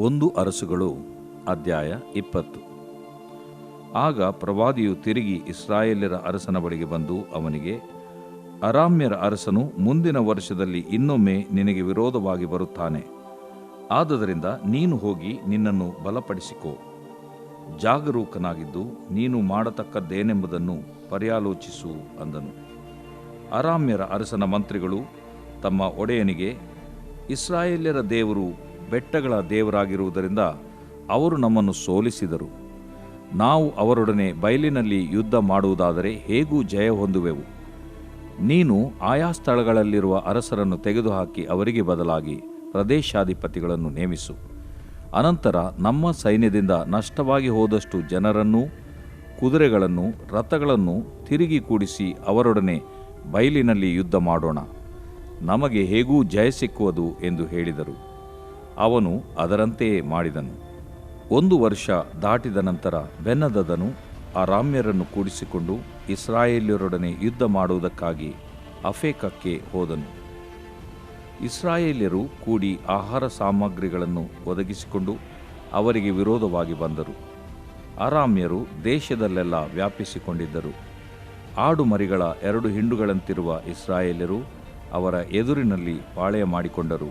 1 ಅರಸುಗಳು ಅಧ್ಯಾಯ 20. ಆಗ ಪ್ರವಾದಿಯು ತಿರುಗಿ ಇಸ್ರಾಯೇಲ್ಯರ ಅರಸನ ಬಳಿಗೆ ಬಂದು ಅವನಿಗೆ, ಅರಾಮ್ಯರ ಅರಸನು ಮುಂದಿನ ವರ್ಷದಲ್ಲಿ ಇನ್ನೊಮ್ಮೆ ನಿನಗೆ ವಿರೋಧವಾಗಿ ಬರುತ್ತಾನೆ. ಆದುದರಿಂದ ನೀನು ಹೋಗಿ ನಿನ್ನನ್ನು ಬಲಪಡಿಸಿಕೋ. ಜಾಗರೂಕನಾಗಿದ್ದು ನೀನು ಮಾಡತಕ್ಕದ್ದೇನೆಂಬುದನ್ನು ಪರ್ಯಾಲೋಚಿಸು ಅಂದನು. ಅರಾಮ್ಯರ ಅರಸನ ಮಂತ್ರಿಗಳು ತಮ್ಮ ಒಡೆಯನಿಗೆ, ಇಸ್ರಾಯೇಲ್ಯರ ದೇವರು ಬೆಟ್ಟಗಳ ದೇವರಾಗಿರುವುದರಿಂದ ಅವರು ನಮ್ಮನ್ನು ಸೋಲಿಸಿದರು. ನಾವು ಅವರೊಡನೆ ಬಯಲಿನಲ್ಲಿ ಯುದ್ಧ ಮಾಡುವುದಾದರೆ ಹೇಗೂ ಜಯ ಹೊಂದುವೆವು. ನೀನು ಆಯಾ ಸ್ಥಳಗಳಲ್ಲಿರುವ ಅರಸರನ್ನು ತೆಗೆದುಹಾಕಿ ಅವರಿಗೆ ಬದಲಾಗಿ ಪ್ರದೇಶಾಧಿಪತಿಗಳನ್ನು ನೇಮಿಸು. ಅನಂತರ ನಮ್ಮ ಸೈನ್ಯದಿಂದ ನಷ್ಟವಾಗಿ ಹೋದಷ್ಟು ಜನರನ್ನೂ ಕುದುರೆಗಳನ್ನು ರಥಗಳನ್ನು ತಿರುಗಿ ಕೂಡಿಸಿ ಅವರೊಡನೆ ಬಯಲಿನಲ್ಲಿ ಯುದ್ಧ ಮಾಡೋಣ. ನಮಗೆ ಹೇಗೂ ಜಯ ಸಿಕ್ಕುವುದು ಎಂದು ಹೇಳಿದರು. ಅವನು ಅದರಂತೆಯೇ ಮಾಡಿದನು. 1 ವರ್ಷ ದಾಟಿದ ನಂತರ ಬೆನ್ಹದದನು ಅರಾಮ್ಯರನ್ನು ಕೂಡಿಸಿಕೊಂಡು ಇಸ್ರಾಯೇಲ್ಯರೊಡನೆ ಯುದ್ಧ ಮಾಡುವುದಕ್ಕಾಗಿ ಅಫೇಕಕ್ಕೆ ಹೋದನು. ಇಸ್ರಾಯೇಲ್ಯರು ಕೂಡಿ ಆಹಾರ ಸಾಮಗ್ರಿಗಳನ್ನು ಒದಗಿಸಿಕೊಂಡು ಅವರಿಗೆ ವಿರೋಧವಾಗಿ ಬಂದರು. ಅರಾಮ್ಯರು ದೇಶದಲ್ಲೆಲ್ಲ ವ್ಯಾಪಿಸಿಕೊಂಡಿದ್ದರು. ಆಡು ಮರಿಗಳ 2 ಹಿಂಡುಗಳಂತಿರುವ ಇಸ್ರಾಯೇಲ್ಯರು ಅವರ ಎದುರಿನಲ್ಲಿ ಪಾಳೆಯ ಮಾಡಿಕೊಂಡರು.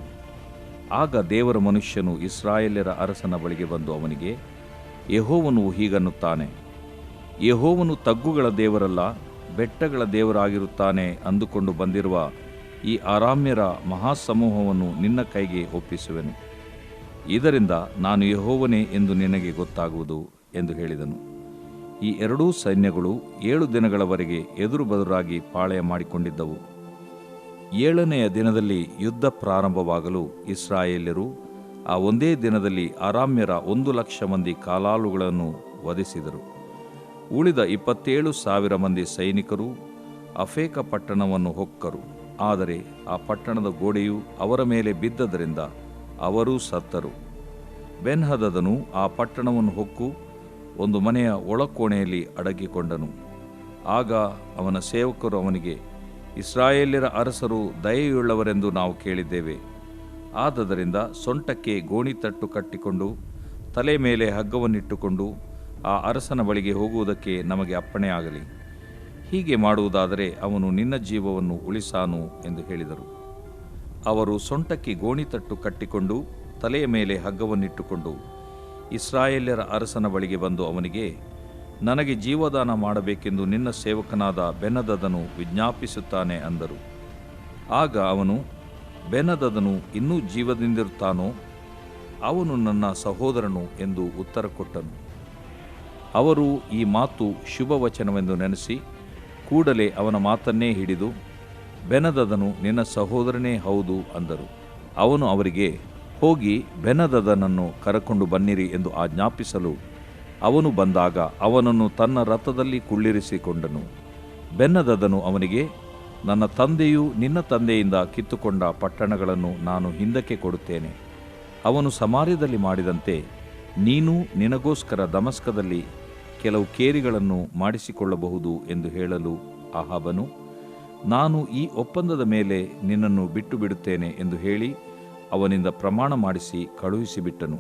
ಆಗ ದೇವರ ಮನುಷ್ಯನು ಇಸ್ರಾಯೇಲ್ಯರ ಅರಸನ ಬಳಿಗೆ ಬಂದು ಅವನಿಗೆ, ಯೆಹೋವನು ಹೀಗನ್ನುತ್ತಾನೆ, ಯೆಹೋವನು ತಗ್ಗುಗಳ ದೇವರಲ್ಲ, ಬೆಟ್ಟಗಳ ದೇವರಾಗಿರುತ್ತಾನೆ ಅಂದುಕೊಂಡು ಬಂದಿರುವ ಈ ಅರಾಮ್ಯರ ಮಹಾಸಮೂಹವನ್ನು ನಿನ್ನ ಕೈಗೆ ಒಪ್ಪಿಸುವೆನು. ಇದರಿಂದ ನಾನು ಯೆಹೋವನೇ ಎಂದು ನಿನಗೆ ಗೊತ್ತಾಗುವುದು ಎಂದು ಹೇಳಿದನು. ಈ 2 ಸೈನ್ಯಗಳು 7 ದಿನಗಳವರೆಗೆ ಎದುರು ಬದುರಾಗಿ ಪಾಳೆಯ ಮಾಡಿಕೊಂಡಿದ್ದವು. 7ನೆಯ ದಿನದಲ್ಲಿ ಯುದ್ಧ ಪ್ರಾರಂಭವಾಗಲು ಇಸ್ರಾಯೇಲ್ಯರು ಆ ಒಂದೇ ದಿನದಲ್ಲಿ ಅರಾಮ್ಯರ 1,00,000 ಮಂದಿ ಕಾಲಾಳುಗಳನ್ನು ವಧಿಸಿದರು. ಉಳಿದ 27,000 ಮಂದಿ ಸೈನಿಕರು ಅಫೇಕ ಪಟ್ಟಣವನ್ನು ಹೊಕ್ಕರು. ಆದರೆ ಆ ಪಟ್ಟಣದ ಗೋಡೆಯು ಅವರ ಮೇಲೆ ಬಿದ್ದದರಿಂದ ಅವರೂ ಸತ್ತರು. ಬೆನ್ಹದದನು ಆ ಪಟ್ಟಣವನ್ನು ಹೊಕ್ಕು ಒಂದು ಮನೆಯ ಒಳಕೋಣೆಯಲ್ಲಿ ಅಡಗಿಕೊಂಡನು. ಆಗ ಅವನ ಸೇವಕರು ಅವನಿಗೆ, ಇಸ್ರಾಯೇಲ್ಯರ ಅರಸರು ದಯೆಯುಳ್ಳವರೆಂದು ನಾವು ಕೇಳಿದ್ದೇವೆ. ಆದದರಿಂದ ಸೊಂಟಕ್ಕೆ ಗೋಣಿತಟ್ಟು ಕಟ್ಟಿಕೊಂಡು ತಲೆ ಮೇಲೆ ಹಗ್ಗವನ್ನಿಟ್ಟುಕೊಂಡು ಆ ಅರಸನ ಬಳಿಗೆ ಹೋಗುವುದಕ್ಕೆ ನಮಗೆ ಅಪ್ಪಣೆಯಾಗಲಿ. ಹೀಗೆ ಮಾಡುವುದಾದರೆ ಅವನು ನಿನ್ನ ಜೀವವನ್ನು ಉಳಿಸಾನು ಎಂದು ಹೇಳಿದರು. ಅವರು ಸೊಂಟಕ್ಕೆ ಗೋಣಿತಟ್ಟು ಕಟ್ಟಿಕೊಂಡು ತಲೆಯ ಮೇಲೆ ಹಗ್ಗವನ್ನಿಟ್ಟುಕೊಂಡು ಇಸ್ರಾಯೇಲ್ಯರ ಅರಸನ ಬಳಿಗೆ ಬಂದು ಅವನಿಗೆ, ನನಗೆ ಜೀವದಾನ ಮಾಡಬೇಕೆಂದು ನಿನ್ನ ಸೇವಕನಾದ ಬೆನ್ಹದದನು ವಿಜ್ಞಾಪಿಸುತ್ತಾನೆ ಅಂದರು. ಆಗ ಅವನು, ಬೆನ್ಹದದನು ಇನ್ನೂ ಜೀವದಿಂದಿರುತ್ತಾನೋ? ಅವನು ನನ್ನ ಸಹೋದರನು ಎಂದು ಉತ್ತರ ಕೊಟ್ಟನು. ಅವರು ಈ ಮಾತು ಶುಭವಚನವೆಂದು ನೆನೆಸಿ ಕೂಡಲೇ ಅವನ ಮಾತನ್ನೇ ಹಿಡಿದು, ಬೆನ್ಹದದನು ನಿನ್ನ ಸಹೋದರನೇ ಹೌದು ಅಂದರು. ಅವನು ಅವರಿಗೆ, ಹೋಗಿ ಬೆನ್ಹದದನನ್ನು ಕರಕೊಂಡು ಬನ್ನಿರಿ ಎಂದು ಆಜ್ಞಾಪಿಸಲು ಅವನು ಬಂದಾಗ ಅವನನ್ನು ತನ್ನ ರಥದಲ್ಲಿ ಕುಳ್ಳಿರಿಸಿಕೊಂಡನು. ಬೆನ್ಹದದನು ಅವನಿಗೆ, ನನ್ನ ತಂದೆಯು ನಿನ್ನ ತಂದೆಯಿಂದ ಕಿತ್ತುಕೊಂಡ ಪಟ್ಟಣಗಳನ್ನು ನಾನು ಹಿಂದಕ್ಕೆ ಕೊಡುತ್ತೇನೆ. ಅವನು ಸಮಾರ್ಯದಲ್ಲಿ ಮಾಡಿದಂತೆ ನೀನು ನಿನಗೋಸ್ಕರ ದಮಸ್ಕದಲ್ಲಿ ಕೆಲವು ಕೇರಿಗಳನ್ನು ಮಾಡಿಸಿಕೊಳ್ಳಬಹುದು ಎಂದು ಹೇಳಲು ಅಹಾಬನು, ನಾನು ಈ ಒಪ್ಪಂದದ ಮೇಲೆ ನಿನ್ನನ್ನು ಬಿಟ್ಟು ಬಿಡುತ್ತೇನೆ ಎಂದು ಹೇಳಿ ಅವನಿಂದ ಪ್ರಮಾಣ ಮಾಡಿಸಿ ಕಳುಹಿಸಿಬಿಟ್ಟನು.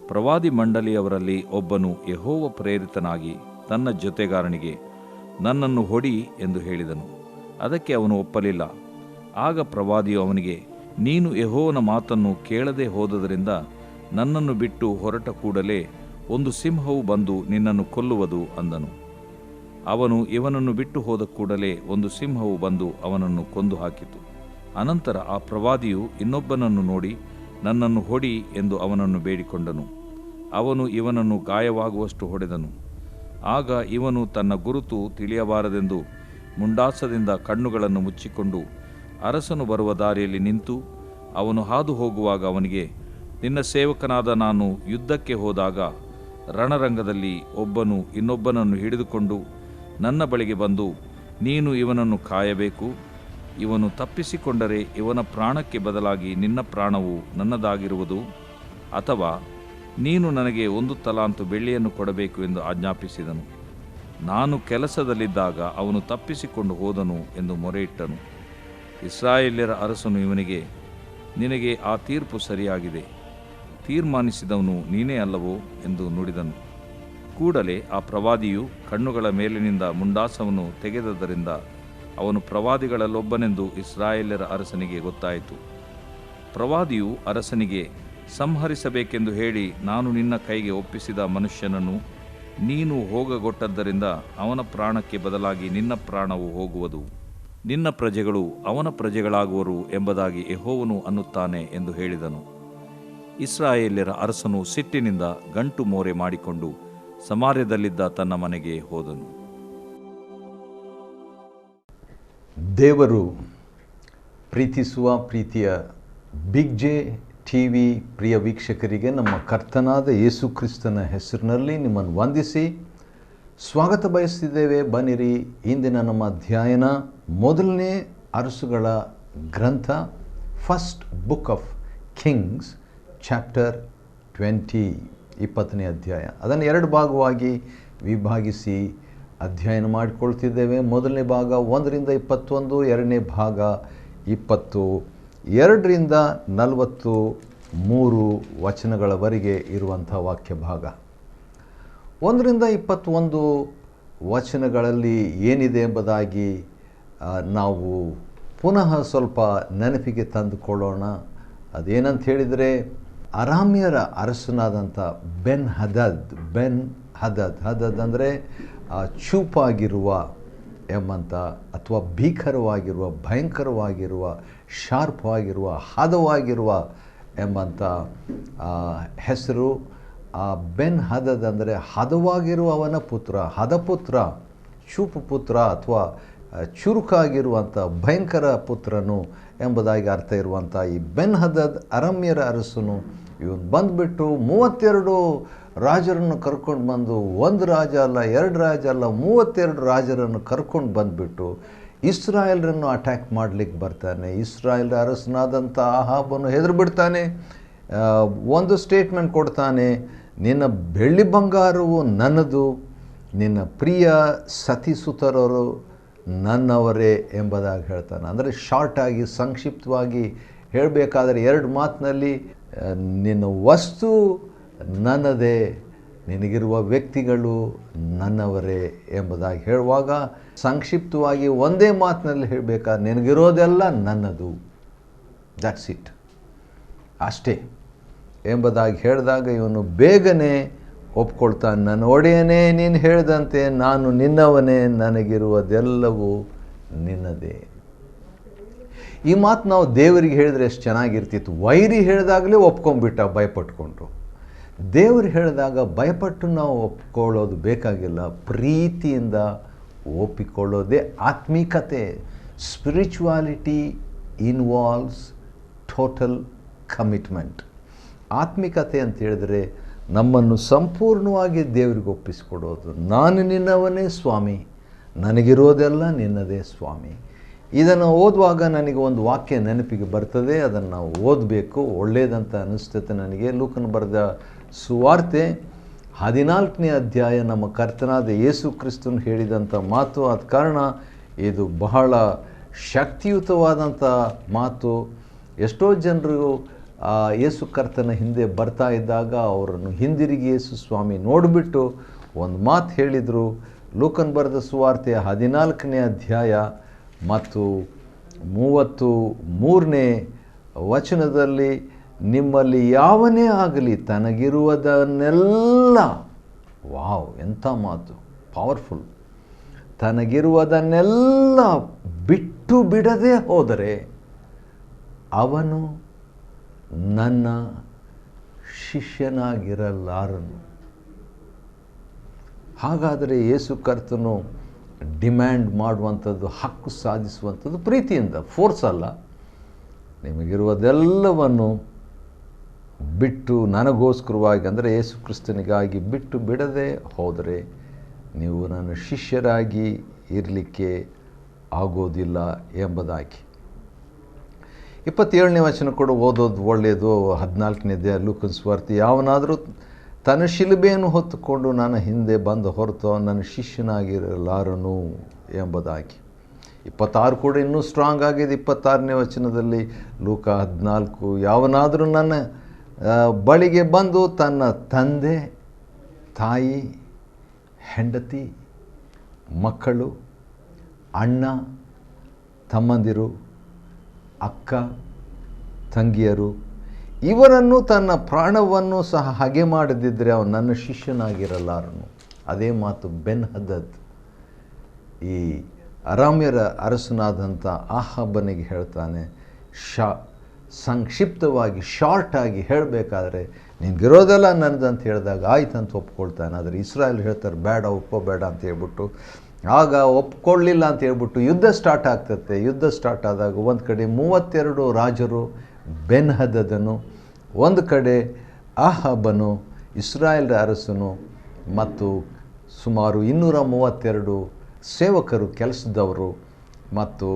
ಪ್ರವಾದಿ ಮಂಡಳಿಯವರಲ್ಲಿ ಒಬ್ಬನು ಯೆಹೋವ ಪ್ರೇರಿತನಾಗಿ ತನ್ನ ಜೊತೆಗಾರನಿಗೆ, ನನ್ನನ್ನು ಹೊಡಿ ಎಂದು ಹೇಳಿದನು. ಅದಕ್ಕೆ ಅವನು ಒಪ್ಪಲಿಲ್ಲ. ಆಗ ಪ್ರವಾದಿಯು ಅವನಿಗೆ, ನೀನು ಯೆಹೋವನ ಮಾತನ್ನು ಕೇಳದೆ ಹೋದದರಿಂದ ನನ್ನನ್ನು ಬಿಟ್ಟು ಹೊರಟ ಕೂಡಲೇ ಒಂದು ಸಿಂಹವು ಬಂದು ನಿನ್ನನ್ನು ಕೊಲ್ಲುವುದು ಅಂದನು. ಅವನು ಇವನನ್ನು ಬಿಟ್ಟು ಹೋದ ಕೂಡಲೇ ಒಂದು ಸಿಂಹವು ಬಂದು ಅವನನ್ನು ಕೊಂದು ಹಾಕಿತು. ಅನಂತರ ಆ ಪ್ರವಾದಿಯು ಇನ್ನೊಬ್ಬನನ್ನು ನೋಡಿ, ನನ್ನನ್ನು ಹೊಡಿ ಎಂದು ಅವನನ್ನು ಬೇಡಿಕೊಂಡನು. ಅವನು ಇವನನ್ನು ಗಾಯವಾಗುವಷ್ಟು ಹೊಡೆದನು. ಆಗ ಇವನು ತನ್ನ ಗುರುತು ತಿಳಿಯಬಾರದೆಂದು ಮುಂಡಾಸದಿಂದ ಕಣ್ಣುಗಳನ್ನು ಮುಚ್ಚಿಕೊಂಡು ಅರಸನು ಬರುವ ದಾರಿಯಲ್ಲಿ ನಿಂತು ಅವನು ಹಾದು ಹೋಗುವಾಗ ಅವನಿಗೆ, ನಿನ್ನ ಸೇವಕನಾದ ನಾನು ಯುದ್ಧಕ್ಕೆ ಹೋದಾಗ ರಣರಂಗದಲ್ಲಿ ಒಬ್ಬನು ಇನ್ನೊಬ್ಬನನ್ನು ಹಿಡಿದುಕೊಂಡು ನನ್ನ ಬಳಿಗೆ ಬಂದು, ನೀನು ಇವನನ್ನು ಕಾಯಬೇಕು, ಇವನು ತಪ್ಪಿಸಿಕೊಂಡರೆ ಇವನ ಪ್ರಾಣಕ್ಕೆ ಬದಲಾಗಿ ನಿನ್ನ ಪ್ರಾಣವು ನನ್ನದಾಗಿರುವುದು, ಅಥವಾ ನೀನು ನನಗೆ 1 ತಲಾಂತು ಬೆಳ್ಳಿಯನ್ನು ಕೊಡಬೇಕು ಎಂದು ಆಜ್ಞಾಪಿಸಿದನು. ನಾನು ಕೆಲಸದಲ್ಲಿದ್ದಾಗ ಅವನು ತಪ್ಪಿಸಿಕೊಂಡು ಹೋದನು ಎಂದು ಮೊರೆಯಿಟ್ಟನು. ಇಸ್ರಾಯೇಲ್ಯರ ಅರಸನು ಇವನಿಗೆ, ನಿನಗೆ ಆ ತೀರ್ಪು ಸರಿಯಾಗಿದೆ. ತೀರ್ಮಾನಿಸಿದವನು ನೀನೇ ಅಲ್ಲವೋ ಎಂದು ನುಡಿದನು. ಕೂಡಲೇ ಆ ಪ್ರವಾದಿಯು ಕಣ್ಣುಗಳ ಮೇಲಿನಿಂದ ಮುಂಡಾಸವನ್ನು ತೆಗೆದದರಿಂದ ಅವನು ಪ್ರವಾದಿಗಳಲ್ಲೊಬ್ಬನೆಂದು ಇಸ್ರಾಯೇಲ್ಯರ ಅರಸನಿಗೆ ಗೊತ್ತಾಯಿತು. ಪ್ರವಾದಿಯು ಅರಸನಿಗೆ, ಸಂಹರಿಸಬೇಕೆಂದು ಹೇಳಿ ನಾನು ನಿನ್ನ ಕೈಗೆ ಒಪ್ಪಿಸಿದ ಮನುಷ್ಯನನ್ನು ನೀನು ಹೋಗಗೊಟ್ಟದ್ದರಿಂದ ಅವನ ಪ್ರಾಣಕ್ಕೆ ಬದಲಾಗಿ ನಿನ್ನ ಪ್ರಾಣವು ಹೋಗುವುದು, ನಿನ್ನ ಪ್ರಜೆಗಳು ಅವನ ಪ್ರಜೆಗಳಾಗುವರು ಎಂಬುದಾಗಿ ಯೆಹೋವನು ಅನ್ನುತ್ತಾನೆ ಎಂದು ಹೇಳಿದನು. ಇಸ್ರಾಯೇಲ್ಯರ ಅರಸನು ಸಿಟ್ಟಿನಿಂದ ಗಂಟು ಮೋರೆ ಮಾಡಿಕೊಂಡು ಸಮಾರ್ಯದಲ್ಲಿದ್ದ ತನ್ನ ಮನೆಗೆ ಹೋದನು. ದೇವರು ಪ್ರೀತಿಸುವ ಪ್ರೀತಿಯ ಬಿಗ್ ಜೆ ಟಿವಿ ಪ್ರಿಯ ವೀಕ್ಷಕರಿಗೆ ನಮ್ಮ ಕರ್ತನಾದ ಯೇಸು ಕ್ರಿಸ್ತನ ಹೆಸರಿನಲ್ಲಿ ನಿಮ್ಮನ್ನು ವಂದಿಸಿ ಸ್ವಾಗತ ಬಯಸ್ತಿದ್ದೇವೆ. ಬನ್ನಿರಿ, ಇಂದಿನ ನಮ್ಮ ಅಧ್ಯಯನ ಮೊದಲನೇ ಅರಸುಗಳ ಗ್ರಂಥ, first book of Kings, chapter 20 ಅಧ್ಯಾಯ. ಅದನ್ನು 2 ಭಾಗವಾಗಿ ವಿಭಾಗಿಸಿ ಅಧ್ಯಯನ ಮಾಡಿಕೊಳ್ತಿದ್ದೇವೆ. ಮೊದಲನೇ ಭಾಗ 1ರಿಂದ 21, ಎರಡನೇ ಭಾಗ 20, 2ರಿಂದ 43 ವಚನಗಳವರೆಗೆ ಇರುವಂಥ ವಾಕ್ಯ ಭಾಗ. 1ರಿಂದ 21 ವಚನಗಳಲ್ಲಿ ಏನಿದೆ ಎಂಬುದಾಗಿ ನಾವು ಪುನಃ ಸ್ವಲ್ಪ ನೆನಪಿಗೆ ತಂದುಕೊಳ್ಳೋಣ. ಅದೇನಂತ ಹೇಳಿದರೆ, ಅರಾಮ್ಯರ ಅರಸನಾದಂಥ ಬೆನ್ ಹದದ್ ಅಂದರೆ ಚೂಪಾಗಿರುವ ಎಂಬಂಥ, ಅಥವಾ ಭೀಕರವಾಗಿರುವ, ಭಯಂಕರವಾಗಿರುವ, ಶಾರ್ಪ್ ಆಗಿರುವ, ಹದವಾಗಿರುವ ಎಂಬಂಥ ಹೆಸರು. ಬೆನ್ ಹದದ್ ಅಂದರೆ ಹದವಾಗಿರುವವನ ಪುತ್ರ, ಹದಪುತ್ರ, ಚೂಪು ಪುತ್ರ ಅಥವಾ ಚುರುಕಾಗಿರುವಂಥ ಭಯಂಕರ ಪುತ್ರನು ಎಂಬುದಾಗಿ ಅರ್ಥ ಇರುವಂಥ ಈ ಬೆನ್ ಹದದ್ ಅರಾಮ್ಯರ ಅರಸನು ಇವನು ಬಂದುಬಿಟ್ಟು 32 ರಾಜರನ್ನು ಕರ್ಕೊಂಡು ಬಂದು, 1 ರಾಜ ಅಲ್ಲ, 2 ರಾಜ ಅಲ್ಲ, 32 ರಾಜರನ್ನು ಕರ್ಕೊಂಡು ಬಂದುಬಿಟ್ಟು ಇಸ್ರಾಯೇಲರನ್ನು ಅಟ್ಯಾಕ್ ಮಾಡಲಿಕ್ಕೆ ಬರ್ತಾನೆ. ಇಸ್ರಾಯೇಲ್ ಅರಸನಾದಂಥ ಅಹಾಬನು ಹೆದರು ಬಿಡ್ತಾನೆ. ಒಂದು ಸ್ಟೇಟ್ಮೆಂಟ್ ಕೊಡ್ತಾನೆ, ನಿನ್ನ ಬೆಳ್ಳಿ ಬಂಗಾರವು ನನ್ನದು, ನಿನ್ನ ಪ್ರಿಯ ಸತಿಸುತರರು ನನ್ನವರೇ ಎಂಬುದಾಗಿ ಹೇಳ್ತಾನೆ. ಅಂದರೆ ಶಾರ್ಟಾಗಿ, ಸಂಕ್ಷಿಪ್ತವಾಗಿ ಹೇಳಬೇಕಾದ್ರೆ 2 ಮಾತಿನಲ್ಲಿ, ನಿನ್ನ ವಸ್ತು ನನ್ನದೇ, ನಿನಗಿರುವ ವ್ಯಕ್ತಿಗಳು ನನ್ನವರೇ ಎಂಬುದಾಗಿ ಹೇಳುವಾಗ ಸಂಕ್ಷಿಪ್ತವಾಗಿ ಒಂದೇ ಮಾತಿನಲ್ಲಿ ಹೇಳಬೇಕಾದ್ರೆ, ನಿನಗಿರೋದೆಲ್ಲ ನನ್ನದು, ದಟ್ಸ್ ಇಟ್, ಅಷ್ಟೇ ಎಂಬುದಾಗಿ ಹೇಳಿದಾಗ ಇವನು ಬೇಗನೆ ಒಪ್ಕೊಳ್ತಾನೆ. ನನ್ನ ಒಡೆಯನೇ, ನೀನು ಹೇಳಿದಂತೆ ನಾನು ನಿನ್ನವನೇ, ನನಗಿರುವುದೆಲ್ಲವೂ ನಿನ್ನದೇ. ಈ ಮಾತು ನಾವು ದೇವರಿಗೆ ಹೇಳಿದ್ರೆ ಎಷ್ಟು ಚೆನ್ನಾಗಿರ್ತಿತ್ತು. ವೈರಿ ಹೇಳಿದಾಗಲೇ ಒಪ್ಕೊಂಡ್ಬಿಟ್ಟ ಭಯಪಟ್ಕೊಂಡು. ದೇವರು ಹೇಳಿದಾಗ ಭಯಪಟ್ಟು ನಾವು ಒಪ್ಕೊಳ್ಳೋದು ಬೇಕಾಗಿಲ್ಲ, ಪ್ರೀತಿಯಿಂದ ಒಪ್ಪಿಕೊಳ್ಳೋದೇ ಆತ್ಮೀಕತೆ. Spirituality involves total commitment. ಆತ್ಮಿಕತೆ ಅಂತ ಹೇಳಿದರೆ ನಮ್ಮನ್ನು ಸಂಪೂರ್ಣವಾಗಿ ದೇವರಿಗೆ ಒಪ್ಪಿಸಿಕೊಡೋದು. ನಾನು ನಿನ್ನವನೇ ಸ್ವಾಮಿ, ನನಗಿರೋದೆಲ್ಲ ನಿನ್ನದೇ ಸ್ವಾಮಿ. ಇದನ್ನು ಓದುವಾಗ ನನಗೆ ಒಂದು ವಾಕ್ಯ ನೆನಪಿಗೆ ಬರ್ತದೆ, ಅದನ್ನು ನಾವು ಓದಬೇಕು, ಒಳ್ಳೆಯದಂತ ಅನಿಸ್ತದೆ ನನಗೆ. ಲೂಕನ ಬರೆದ ಸುವಾರ್ತೆ 14ನೇ ಅಧ್ಯಾಯ ನಮ್ಮ ಕರ್ತನಾದ ಯೇಸು ಕ್ರಿಸ್ತನು ಹೇಳಿದಂಥ ಮಾತು. ಆದ ಕಾರಣ ಇದು ಬಹಳ ಶಕ್ತಿಯುತವಾದಂಥ ಮಾತು. ಎಷ್ಟೋ ಜನರು ಯೇಸು ಕರ್ತನ ಹಿಂದೆ ಬರ್ತಾ ಇದ್ದಾಗ ಅವರನ್ನು ಹಿಂದಿರುಗಿ ಯೇಸು ಸ್ವಾಮಿ ನೋಡಿಬಿಟ್ಟು ಒಂದು ಮಾತು ಹೇಳಿದರು. ಲೂಕನ್ ಬರೆದ ಸುವಾರ್ತೆ 14ನೇ ಅಧ್ಯಾಯ ಮತ್ತು 33ನೇ ವಚನದಲ್ಲಿ, ನಿಮ್ಮಲ್ಲಿ ಯಾವನೇ ಆಗಲಿ ತನಗಿರುವುದನ್ನೆಲ್ಲ, ವಾವ್ ಎಂಥ ಮಾತು, ಪವರ್ಫುಲ್, ತನಗಿರುವುದನ್ನೆಲ್ಲ ಬಿಟ್ಟು ಬಿಡದೆ ಹೋದರೆ ಅವನು ನನ್ನ ಶಿಷ್ಯನಾಗಿರಲಾರನು. ಹಾಗಾದರೆ ಯೇಸು ಕರ್ತನು ಡಿಮ್ಯಾಂಡ್ ಮಾಡುವಂಥದ್ದು, ಹಕ್ಕು ಸಾಧಿಸುವಂಥದ್ದು ಪ್ರೀತಿಯಿಂದ, ಫೋರ್ಸ್ ಅಲ್ಲ. ನಿಮಗಿರುವುದೆಲ್ಲವನ್ನು ಬಿಟ್ಟು ನನಗೋಸ್ಕರವಾಗಿ, ಅಂದರೆ ಯೇಸು ಕ್ರಿಸ್ತನಿಗಾಗಿ ಬಿಟ್ಟು ಬಿಡದೆ ಹೋದರೆ ನೀವು ನನ್ನ ಶಿಷ್ಯರಾಗಿ ಇರಲಿಕ್ಕೆ ಆಗೋದಿಲ್ಲ ಎಂಬುದಾಗಿ. 27ನೇ ವಚನ ಕೂಡ ಓದೋದು ಒಳ್ಳೆಯದು. 14ನೇ ಲೂಕನ ಸುವಾರ್ತೆ, ಯಾವನಾದರೂ ತನ್ನ ಶಿಲುಬೆಯನ್ನು ಹೊತ್ತುಕೊಂಡು ನನ್ನ ಹಿಂದೆ ಬಂದ ಹೊರತು ನನ್ನ ಶಿಷ್ಯನಾಗಿರಲಾರನು ಎಂಬುದಾಗಿ. 26 ಕೂಡ ಇನ್ನೂ ಸ್ಟ್ರಾಂಗ್ ಆಗಿದೆ. 26ನೇ ವಚನದಲ್ಲಿ ಲೂಕ 14, ಯಾವನಾದರೂ ನನ್ನ ಬಳಿಗೆ ಬಂದು ತನ್ನ ತಂದೆ, ತಾಯಿ, ಹೆಂಡತಿ, ಮಕ್ಕಳು, ಅಣ್ಣ, ತಮ್ಮಂದಿರು, ಅಕ್ಕ, ತಂಗಿಯರು ಇವರನ್ನು ತನ್ನ ಪ್ರಾಣವನ್ನು ಸಹ ಹಾಗೆ ಮಾಡದಿದ್ದರೆ ಅವನು ನನ್ನ ಶಿಷ್ಯನಾಗಿರಲಾರನು. ಅದೇ ಮಾತು ಬೆನ್ ಹದದ್ ಈ ಅರಾಮ್ಯರ ಅರಸನಾದಂಥ ಆಹಾಬನಿಗೆ ಹೇಳ್ತಾನೆ. ಸಂಕ್ಷಿಪ್ತವಾಗಿ ಶಾರ್ಟಾಗಿ ಹೇಳಬೇಕಾದ್ರೆ ನಿನಗಿರೋದೆಲ್ಲ ನನ್ನದು ಅಂತ ಹೇಳಿದಾಗ ಆಯ್ತು ಅಂತ ಒಪ್ಕೊಳ್ತಾನೆ. ಆದರೆ ಇಸ್ರಾಯೇಲ್ ಹೇಳ್ತಾರೆ ಬೇಡ, ಒಪ್ಕೋಬೇಡ ಅಂತ ಹೇಳ್ಬಿಟ್ಟು, ಆಗ ಒಪ್ಕೊಳ್ಳಿಲ್ಲ ಅಂತ ಹೇಳ್ಬಿಟ್ಟು ಯುದ್ಧ ಸ್ಟಾರ್ಟ್ ಆಗ್ತದೆ. ಯುದ್ಧ ಸ್ಟಾರ್ಟ್ ಆದಾಗ ಒಂದು ಕಡೆ 32 ರಾಜರು, ಬೆನ್ ಹದದನು, ಒಂದು ಕಡೆ ಆಹಾಬನು, ಇಸ್ರಾಯೇಲ್ ಅರಸನು ಮತ್ತು ಸುಮಾರು 232 ಸೇವಕರು, ಕೆಲಸದವರು ಮತ್ತು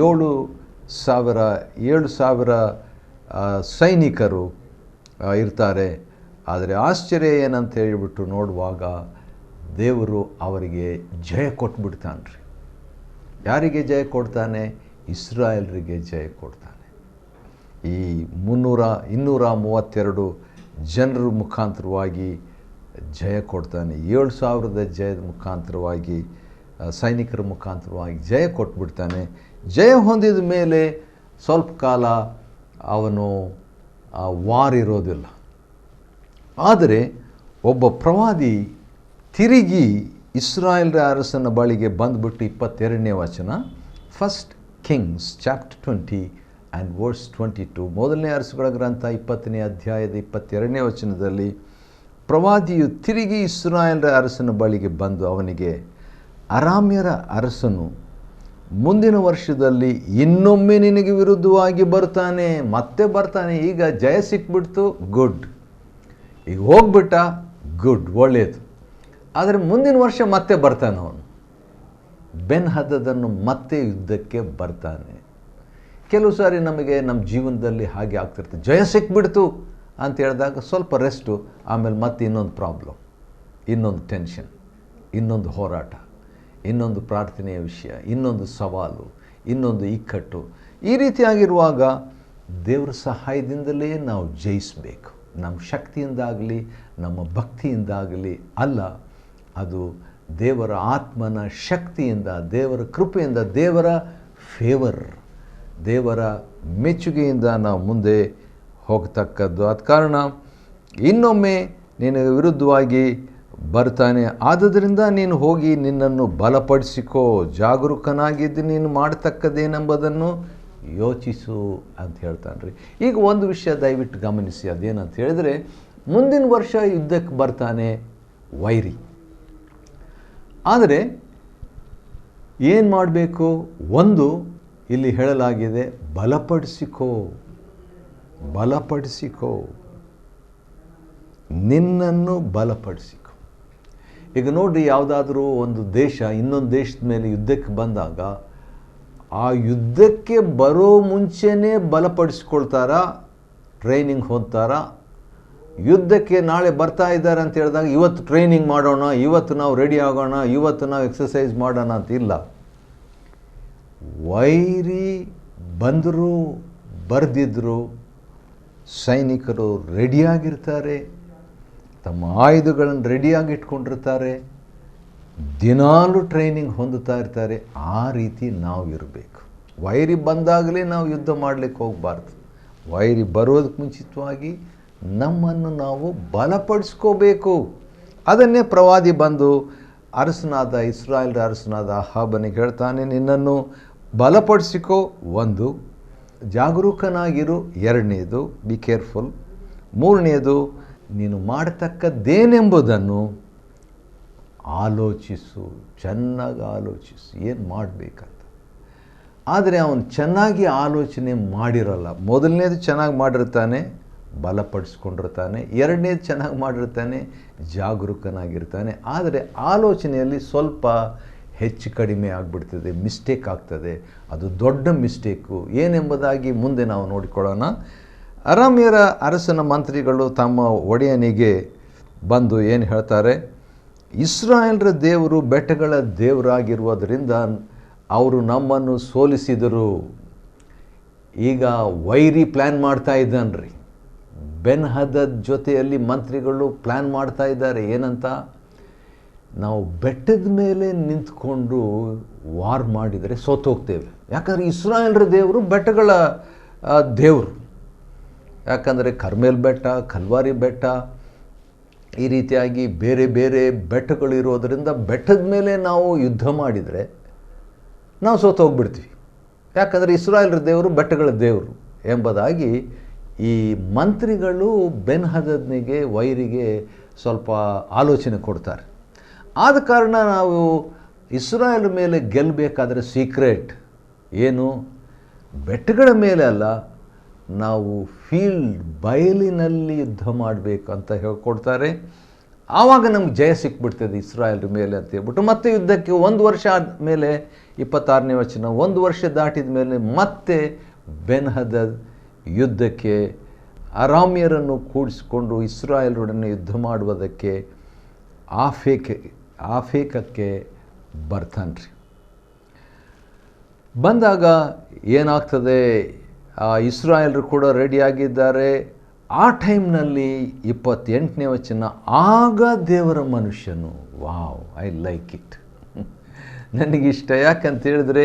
7,000 ಸೈನಿಕರು ಇರ್ತಾರೆ. ಆದರೆ ಆಶ್ಚರ್ಯ ಏನಂತ ಹೇಳಿಬಿಟ್ಟು ನೋಡುವಾಗ ದೇವರು ಅವರಿಗೆ ಜಯ ಕೊಟ್ಬಿಡ್ತಾನೆ ರೀ. ಯಾರಿಗೆ ಜಯ ಕೊಡ್ತಾನೆ? ಇಸ್ರಾಯೇಲ್ರಿಗೆ ಜಯ ಕೊಡ್ತಾನೆ. ಈ 232 ಜನರ ಮುಖಾಂತರವಾಗಿ ಜಯ ಕೊಡ್ತಾನೆ. 7,000 ಜಯದ ಮುಖಾಂತರವಾಗಿ, ಸೈನಿಕರ ಮುಖಾಂತರವಾಗಿ ಜಯ ಕೊಟ್ಬಿಡ್ತಾನೆ. ಜಯ ಹೊಂದಿದ ಮೇಲೆ ಸ್ವಲ್ಪ ಕಾಲ ಅವನು ವಾರ್ ಇರೋದಿಲ್ಲ. ಆದರೆ ಒಬ್ಬ ಪ್ರವಾದಿ ತಿರುಗಿ ಇಸ್ರಾಯೇಲ್ ಅರಸನ ಬಳಿಗೆ ಬಂದುಬಿಟ್ಟು 22ನೇ ವಚನ, first Kings chapter 20 and verse 22, ಮೊದಲನೇ ಅರಸುಗಳ ಗ್ರಂಥ 20ನೇ ಅಧ್ಯಾಯದ 22ನೇ ವಚನದಲ್ಲಿ ಪ್ರವಾದಿಯು ತಿರುಗಿ ಇಸ್ರಾಯೇಲ್ ಅರಸನ ಬಳಿಗೆ ಬಂದು ಅವನಿಗೆ, ಅರಾಮ್ಯರ ಅರಸನು ಮುಂದಿನ ವರ್ಷದಲ್ಲಿ ಇನ್ನೊಮ್ಮೆ ನಿನಗೆ ವಿರುದ್ಧವಾಗಿ ಬರ್ತಾನೆ, ಮತ್ತೆ ಬರ್ತಾನೆ. ಈಗ ಜಯ ಸಿಕ್ಬಿಡ್ತು, ಗುಡ್. ಈಗ ಹೋಗ್ಬಿಟ್ಟ, ಗುಡ್, ಒಳ್ಳೆಯದು. ಆದರೆ ಮುಂದಿನ ವರ್ಷ ಮತ್ತೆ ಬರ್ತಾನೆ ಅವನು. ಬೆನ್ ಹದದನ್ನು ಮತ್ತೆ ಯುದ್ಧಕ್ಕೆ ಬರ್ತಾನೆ. ಕೆಲವು ಸಾರಿ ನಮಗೆ ನಮ್ಮ ಜೀವನದಲ್ಲಿ ಹಾಗೆ ಆಗ್ತಿರ್ತದೆ. ಜಯ ಸಿಕ್ಬಿಡ್ತು ಅಂತ ಹೇಳಿದಾಗ ಸ್ವಲ್ಪ ರೆಸ್ಟು, ಆಮೇಲೆ ಮತ್ತೆ ಇನ್ನೊಂದು ಪ್ರಾಬ್ಲಮ್, ಇನ್ನೊಂದು ಟೆನ್ಷನ್, ಇನ್ನೊಂದು ಹೋರಾಟ, ಇನ್ನೊಂದು ಪ್ರಾರ್ಥನೆಯ ವಿಷಯ, ಇನ್ನೊಂದು ಸವಾಲು, ಇನ್ನೊಂದು ಇಕ್ಕಟ್ಟು. ಈ ರೀತಿಯಾಗಿರುವಾಗ ದೇವರ ಸಹಾಯದಿಂದಲೇ ನಾವು ಜಯಿಸಬೇಕು. ನಮ್ಮ ಶಕ್ತಿಯಿಂದಾಗಲಿ ನಮ್ಮ ಭಕ್ತಿಯಿಂದಾಗಲಿ ಅಲ್ಲ, ಅದು ದೇವರ ಆತ್ಮನ ಶಕ್ತಿಯಿಂದ, ದೇವರ ಕೃಪೆಯಿಂದ, ದೇವರ ಫೇವರ್, ದೇವರ ಮೆಚ್ಚುಗೆಯಿಂದ ನಾವು ಮುಂದೆ ಹೋಗತಕ್ಕದ್ದು. ಆದ ಕಾರಣ ಇನ್ನೊಮ್ಮೆ ನಿನಗೆ ವಿರುದ್ಧವಾಗಿ ಬರ್ತಾನೆ, ಆದುದರಿಂದ ನೀನು ಹೋಗಿ ನಿನ್ನನ್ನು ಬಲಪಡಿಸಿಕೋ, ಜಾಗರೂಕನಾಗಿದ್ದು ನೀನು ಮಾಡತಕ್ಕದ್ದೇನೆಂಬುದನ್ನು ಯೋಚಿಸು ಅಂತ ಹೇಳ್ತಾನೆ ರೀ. ಈಗ ಒಂದು ವಿಷಯ ದಯವಿಟ್ಟು ಗಮನಿಸಿ, ಅದೇನಂತ ಹೇಳಿದರೆ, ಮುಂದಿನ ವರ್ಷ ಯುದ್ಧಕ್ಕೆ ಬರ್ತಾನೆ ವೈರಿ. ಆದರೆ ಏನು ಮಾಡಬೇಕು? ಒಂದು ಇಲ್ಲಿ ಹೇಳಲಾಗಿದೆ, ಬಲಪಡಿಸಿಕೋ, ಬಲಪಡಿಸಿಕೋ, ನಿನ್ನನ್ನು ಬಲಪಡಿಸಿಕೋ. ಈಗ ನೋಡಿರಿ, ಯಾವುದಾದ್ರೂ ಒಂದು ದೇಶ ಇನ್ನೊಂದು ದೇಶದ ಮೇಲೆ ಯುದ್ಧಕ್ಕೆ ಬಂದಾಗ ಆ ಯುದ್ಧಕ್ಕೆ ಬರೋ ಮುಂಚೆನೇ ಬಲಪಡಿಸ್ಕೊಳ್ತಾರ, ಟ್ರೈನಿಂಗ್ ಹೊಂದ್ತಾರ. ಯುದ್ಧಕ್ಕೆ ನಾಳೆ ಬರ್ತಾ ಇದ್ದಾರೆ ಅಂತ ಹೇಳಿದಾಗ ಇವತ್ತು ಟ್ರೈನಿಂಗ್ ಮಾಡೋಣ, ಇವತ್ತು ನಾವು ರೆಡಿ ಆಗೋಣ, ಇವತ್ತು ನಾವು ಎಕ್ಸಸೈಸ್ ಮಾಡೋಣ ಅಂತ ಇಲ್ಲ. ವೈರಿ ಬಂದರು ಬರೆದಿದ್ರು ಸೈನಿಕರು ರೆಡಿಯಾಗಿರ್ತಾರೆ, ತಮ್ಮ ಆಯುಧಗಳನ್ನು ರೆಡಿಯಾಗಿ ಇಟ್ಕೊಂಡಿರ್ತಾರೆ, ದಿನಾಲೂ ಟ್ರೈನಿಂಗ್ ಹೊಂದುತ್ತಾ ಇರ್ತಾರೆ. ಆ ರೀತಿ ನಾವು ಇರಬೇಕು. ವೈರಿ ಬಂದಾಗಲೇ ನಾವು ಯುದ್ಧ ಮಾಡಲಿಕ್ಕೆ ಹೋಗಬಾರ್ದು. ವೈರಿ ಬರೋದಕ್ಕೆ ಮುಂಚಿತವಾಗಿ ನಮ್ಮನ್ನು ನಾವು ಬಲಪಡಿಸ್ಕೋಬೇಕು. ಅದನ್ನೇ ಪ್ರವಾದಿ ಬಂದು ಅರಸನಾದ, ಇಸ್ರಾಯೇಲ್ ಅರಸನಾದ ಆಹಾಬನಿಗೆ ಹೇಳ್ತಾನೆ, ನಿನ್ನನ್ನು ಬಲಪಡಿಸಿಕೋ, ಒಂದು, ಜಾಗರೂಕನಾಗಿರು, ಎರಡನೇದು ಬಿ ಕೇರ್ಫುಲ್, ಮೂರನೇದು ನೀನು ಮಾಡತಕ್ಕದ್ದೇನೆಂಬುದನ್ನು ಆಲೋಚಿಸು, ಚೆನ್ನಾಗಿ ಆಲೋಚಿಸು, ಏನು ಮಾಡಬೇಕಂತ. ಆದರೆ ಅವನು ಚೆನ್ನಾಗಿ ಆಲೋಚನೆ ಮಾಡಿರಲ್ಲ. ಮೊದಲನೇದು ಚೆನ್ನಾಗಿ ಮಾಡಿರ್ತಾನೆ, ಬಲಪಡಿಸ್ಕೊಂಡಿರ್ತಾನೆ. ಎರಡನೇದು ಚೆನ್ನಾಗಿ ಮಾಡಿರ್ತಾನೆ, ಜಾಗರೂಕನಾಗಿರ್ತಾನೆ. ಆದರೆ ಆಲೋಚನೆಯಲ್ಲಿ ಸ್ವಲ್ಪ ಹೆಚ್ಚು ಕಡಿಮೆ ಆಗಿಬಿಡ್ತದೆ, ಮಿಸ್ಟೇಕ್ ಆಗ್ತದೆ. ಅದು ದೊಡ್ಡ ಮಿಸ್ಟೇಕು. ಏನೆಂಬುದಾಗಿ ಮುಂದೆ ನಾವು ನೋಡಿಕೊಳ್ಳೋಣ. ಅರಾಮ್ಯರ ಅರಸನ ಮಂತ್ರಿಗಳು ತಮ್ಮ ಒಡೆಯನಿಗೆ ಬಂದು ಏನು ಹೇಳ್ತಾರೆ, ಇಸ್ರಾಯೇಲ್ರ ದೇವರು ಬೆಟ್ಟಗಳ ದೇವರಾಗಿರುವುದರಿಂದ ಅವರು ನಮ್ಮನ್ನು ಸೋಲಿಸಿದರು. ಈಗ ವೈರಿ ಪ್ಲ್ಯಾನ್ ಮಾಡ್ತಾ ಇದ್ದಾನ್ರಿ. ಬೆನ್ ಹದದ್ ಜೊತೆಯಲ್ಲಿ ಮಂತ್ರಿಗಳು ಪ್ಲ್ಯಾನ್ ಮಾಡ್ತಾ ಇದ್ದಾರೆ. ಏನಂತ? ನಾವು ಬೆಟ್ಟದ ಮೇಲೆ ನಿಂತ್ಕೊಂಡು ವಾರ್ ಮಾಡಿದರೆ ಸೋತೋಗ್ತೇವೆ. ಯಾಕಂದರೆ ಇಸ್ರಾಯೇಲ್ರ ದೇವರು ಬೆಟ್ಟಗಳ ದೇವರು. ಯಾಕಂದರೆ ಕರ್ಮೇಲ್ ಬೆಟ್ಟ, ಕಲ್ವಾರಿ ಬೆಟ್ಟ, ಈ ರೀತಿಯಾಗಿ ಬೇರೆ ಬೇರೆ ಬೆಟ್ಟಗಳು ಇರೋದರಿಂದ ಬೆಟ್ಟದ ಮೇಲೆ ನಾವು ಯುದ್ಧ ಮಾಡಿದರೆ ನಾವು ಸೋತೋಗ್ಬಿಡ್ತೀವಿ. ಯಾಕಂದರೆ ಇಸ್ರಾಯೇಲ್ರ ದೇವರು ಬೆಟ್ಟಗಳ ದೇವರು ಎಂಬುದಾಗಿ ಈ ಮಂತ್ರಿಗಳು ಬೆನ್ ಹದದ್ನಿಗೆ, ವೈರಿಗೆ ಸ್ವಲ್ಪ ಆಲೋಚನೆ ಕೊಡ್ತಾರೆ. ಆದ ಕಾರಣ ನಾವು ಇಸ್ರಾಯೇಲ್ ಮೇಲೆ ಗೆಲ್ಲಬೇಕಾದ್ರೆ ಸೀಕ್ರೆಟ್ ಏನು? ಬೆಟ್ಟಗಳ ಮೇಲೆ ಅಲ್ಲ, ನಾವು ಫೀಲ್ಡ್ ಬಯಲಿನಲ್ಲಿ ಯುದ್ಧ ಮಾಡಬೇಕು ಅಂತ ಹೇಳ್ಕೊಡ್ತಾರೆ. ಆವಾಗ ನಮ್ಗೆ ಜಯ ಸಿಕ್ಬಿಡ್ತದೆ ಇಸ್ರಾಯೇಲ್ರ ಮೇಲೆ ಅಂತ ಹೇಳ್ಬಿಟ್ಟು ಮತ್ತೆ ಯುದ್ಧಕ್ಕೆ 1 ವರ್ಷ ಆದಮೇಲೆ 26ನೇ ವಚನ, 1 ವರ್ಷ ದಾಟಿದ ಮೇಲೆ ಮತ್ತೆ ಬೆನ್ ಹದದ್ ಯುದ್ಧಕ್ಕೆ ಅರಾಮ್ಯರನ್ನು ಕೂಡಿಸಿಕೊಂಡು ಇಸ್ರಾಯೇಲರೊಡನೆ ಯುದ್ಧ ಮಾಡುವುದಕ್ಕೆ ಆಫೇಕಕ್ಕೆ ಬರ್ತಾನ್ರಿ. ಬಂದಾಗ ಏನಾಗ್ತದೆ? ಇಸ್ರಾಯೇಲರು ಕೂಡ ರೆಡಿಯಾಗಿದ್ದಾರೆ. ಆ ಟೈಮ್ನಲ್ಲಿ 28ನೇ ವಚನ, ಆಗ ದೇವರ ಮನುಷ್ಯನು, ವಾವ್, ಐ ಲೈಕ್ ಇಟ್, ನನಗಿಷ್ಟ. ಯಾಕಂತ ಹೇಳಿದ್ರೆ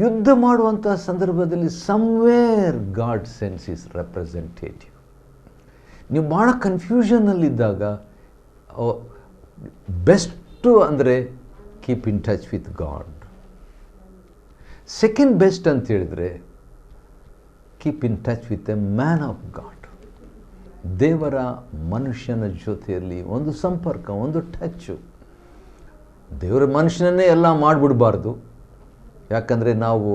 ಯುದ್ಧ ಮಾಡುವಂಥ ಸಂದರ್ಭದಲ್ಲಿ somewhere god sense is representative. ನೀವು ಭಾಳ ಕನ್ಫ್ಯೂಷನ್ನಲ್ಲಿದ್ದಾಗ ಬೆಸ್ಟು ಅಂದರೆ keep in touch with god. Second best ಅಂತ ಹೇಳಿದರೆ keep in touch with A man of god. ದೇವರ ಮನುಷ್ಯನ ಜೊತೆಯಲ್ಲಿ ಒಂದು ಸಂಪರ್ಕ, ಒಂದು ಟಚ್ಚು. ದೇವರ ಮನುಷ್ಯನನ್ನೇ ಎಲ್ಲ ಮಾಡಿಬಿಡಬಾರ್ದು. ಯಾಕಂದರೆ ನಾವು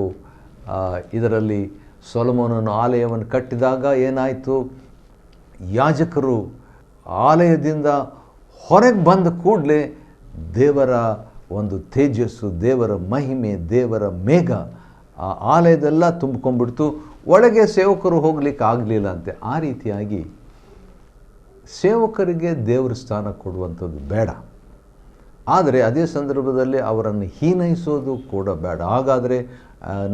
ಇದರಲ್ಲಿ ಸೊಲೊಮೋನನ ಆಲಯವನ್ನು ಕಟ್ಟಿದಾಗ ಏನಾಯಿತು? ಯಾಜಕರು ಆಲಯದಿಂದ ಹೊರಗೆ ಬಂದ ಕೂಡಲೇ ದೇವರ ಒಂದು ತೇಜಸ್ಸು, ದೇವರ ಮಹಿಮೆ, ದೇವರ ಮೇಘ ಆ ಆಲಯದೆಲ್ಲ ತುಂಬಿಕೊಂಡ್ಬಿಡ್ತು. ಒಳಗೆ ಸೇವಕರು ಹೋಗ್ಲಿಕ್ಕೆ ಆಗಲಿಲ್ಲ ಅಂತೆ. ಆ ರೀತಿಯಾಗಿ ಸೇವಕರಿಗೆ ದೇವರ ಸ್ಥಾನ ಕೊಡುವಂಥದ್ದು ಬೇಡ. ಆದರೆ ಅದೇ ಸಂದರ್ಭದಲ್ಲಿ ಅವರನ್ನು ಹೀನೈಸೋದು ಕೂಡ ಬೇಡ. ಹಾಗಾದರೆ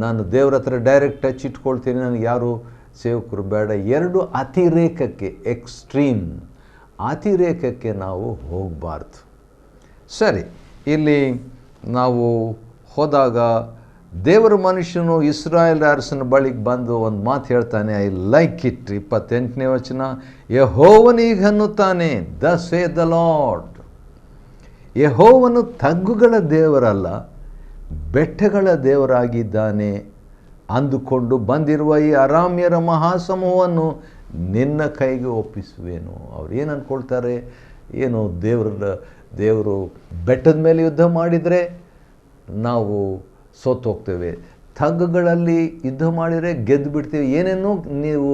ನಾನು ದೇವರ ಹತ್ರ ಡೈರೆಕ್ಟ್ ಟಚ್ ಇಟ್ಕೊಳ್ತೀನಿ, ನನಗೆ ಯಾರು ಸೇವಕರು ಬೇಡ. ಎರಡು ಅತಿರೇಕಕ್ಕೆ, ಎಕ್ಸ್ಟ್ರೀಮ್ ಅತಿರೇಕಕ್ಕೆ ನಾವು ಹೋಗಬಾರ್ದು. ಸರಿ, ಇಲ್ಲಿ ನಾವು ಹೋದಾಗ ದೇವರ ಮನುಷ್ಯನು ಇಸ್ರಾಯೇಲ್ ಅರಸನ ಬಳಿಗೆ ಬಂದು ಒಂದು ಮಾತು ಹೇಳ್ತಾನೆ. I like it. 28ನೇ ವಚನ, ಯೆಹೋವನಿಗನ್ನುತ್ತಾನೆ, ಥಸ್ ಸೇತ್ ದ ಲಾರ್ಡ್. ಯೆಹೋವನು ತಗ್ಗುಗಳ ದೇವರಲ್ಲ, ಬೆಟ್ಟಗಳ ದೇವರಾಗಿದ್ದಾನೆ ಅಂದುಕೊಂಡು ಬಂದಿರುವ ಈ ಅರಾಮ್ಯರ ಮಹಾಸಮೂಹವನ್ನು ನಿನ್ನ ಕೈಗೆ ಒಪ್ಪಿಸುವೇನು. ಅವ್ರು ಏನು ಅಂದ್ಕೊಳ್ತಾರೆ? ಏನು ದೇವರು ಬೆಟ್ಟದ ಮೇಲೆ ಯುದ್ಧ ಮಾಡಿದರೆ ನಾವು ಸೋತೋಗ್ತೇವೆ, ತಗ್ಗುಗಳಲ್ಲಿ ಯುದ್ಧ ಮಾಡಿದರೆ ಗೆದ್ದು ಬಿಡ್ತೇವೆ. ಏನೇನೋ ನೀವು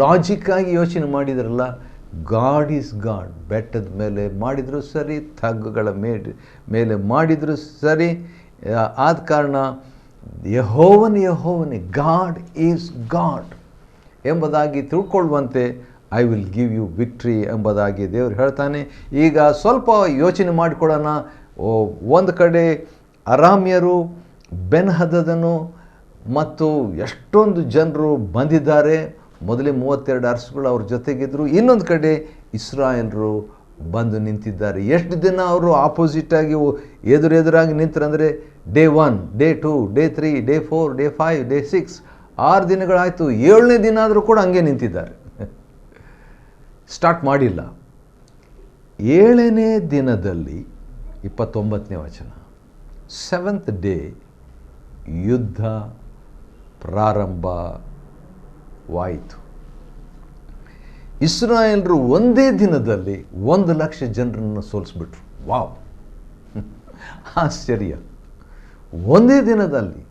ಲಾಜಿಕ್ಕಾಗಿ ಯೋಚನೆ ಮಾಡಿದ್ರಲ್ಲ. God is god. ಬೆಟ್ಟದ ಮೇಲೆ ಮಾಡಿದರೂ ಸರಿ, ತಗ್ಗುಗಳ ಮೇಲೆ ಮಾಡಿದರೂ ಸರಿ. ಆದ ಕಾರಣ ಯೆಹೋವನೇ, ಗಾಡ್ ಈಸ್ ಗಾಡ್ ಎಂಬುದಾಗಿ ತಿಳ್ಕೊಳ್ಳುವಂತೆ I will give you victory ಎಂಬುದಾಗಿ ದೇವರು ಹೇಳ್ತಾನೆ. ಈಗ ಸ್ವಲ್ಪ ಯೋಚನೆ ಮಾಡಿಕೊಳ್ಳೋಣ. ಒಂದು ಕಡೆ ಅರಾಮ್ಯರು ಬೆನ್ ಹದದನು ಮತ್ತು ಎಷ್ಟೊಂದು ಜನರು ಬಂದಿದ್ದಾರೆ. ಮೊದಲೇ 32 ಅರಸುಗಳು ಅವ್ರ ಜೊತೆಗಿದ್ದರು. ಇನ್ನೊಂದು ಕಡೆ ಇಸ್ರಾಯೇಲರು ಬಂದು ನಿಂತಿದ್ದಾರೆ. ಎಷ್ಟು ದಿನ ಅವರು ಆಪೋಸಿಟಾಗಿ ಎದುರಾಗಿ ನಿಂತರಂದರೆ day 1, day 2, day 3, day 4, day 5, day 6, 6 ದಿನಗಳಾಯಿತು. 7ನೇ ದಿನ ಆದರೂ ಕೂಡ ಹಂಗೆ ನಿಂತಿದ್ದಾರೆ, ಸ್ಟಾರ್ಟ್ ಮಾಡಿಲ್ಲ. 7ನೇ ದಿನದಲ್ಲಿ 29ನೇ ವಚನ, 7th ಡೇ ಯುದ್ಧ ಪ್ರಾರಂಭವಾಯಿತು. ಇಸ್ರಾಯೇಲರು ಒಂದೇ ದಿನದಲ್ಲಿ 1,00,000 ಜನರನ್ನು ಸೋಲಿಸ್ಬಿಟ್ರು. ವಾವ್, ಆಶ್ಚರ್ಯ! ಒಂದೇ ದಿನದಲ್ಲಿ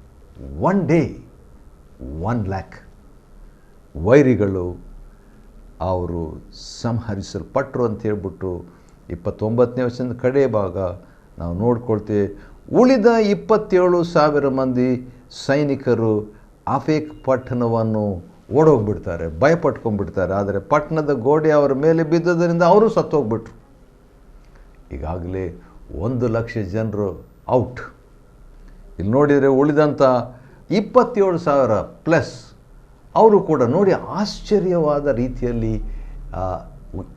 1 ಡೇ 1,00,000 ವೈರಿಗಳು ಅವರು ಸಂಹರಿಸಲ್ಪಟ್ಟರು ಅಂತ ಹೇಳ್ಬಿಟ್ಟು 29ನೇ ವಚನದ ಕಡೆ ಭಾಗ ನಾವು ನೋಡ್ಕೊಳ್ತೇವೆ. ಉಳಿದ 27,000 ಮಂದಿ ಸೈನಿಕರು ಆಫೇಕ್ ಪಟ್ಟಣವನ್ನು ಓಡೋಗ್ಬಿಡ್ತಾರೆ, ಭಯಪಟ್ಕೊಂಡ್ಬಿಡ್ತಾರೆ. ಆದರೆ ಪಟ್ಟಣದ ಗೋಡೆ ಅವರ ಮೇಲೆ ಬಿದ್ದದರಿಂದ ಅವರು ಸತ್ತೋಗ್ಬಿಟ್ರು. ಈಗಾಗಲೇ 1,00,000 ಜನರು ಔಟ್. ಇಲ್ಲಿ ನೋಡಿದರೆ ಉಳಿದಂಥ 27,000 ಪ್ಲಸ್ ಅವರು ಕೂಡ ನೋಡಿ ಆಶ್ಚರ್ಯವಾದ ರೀತಿಯಲ್ಲಿ ಆ,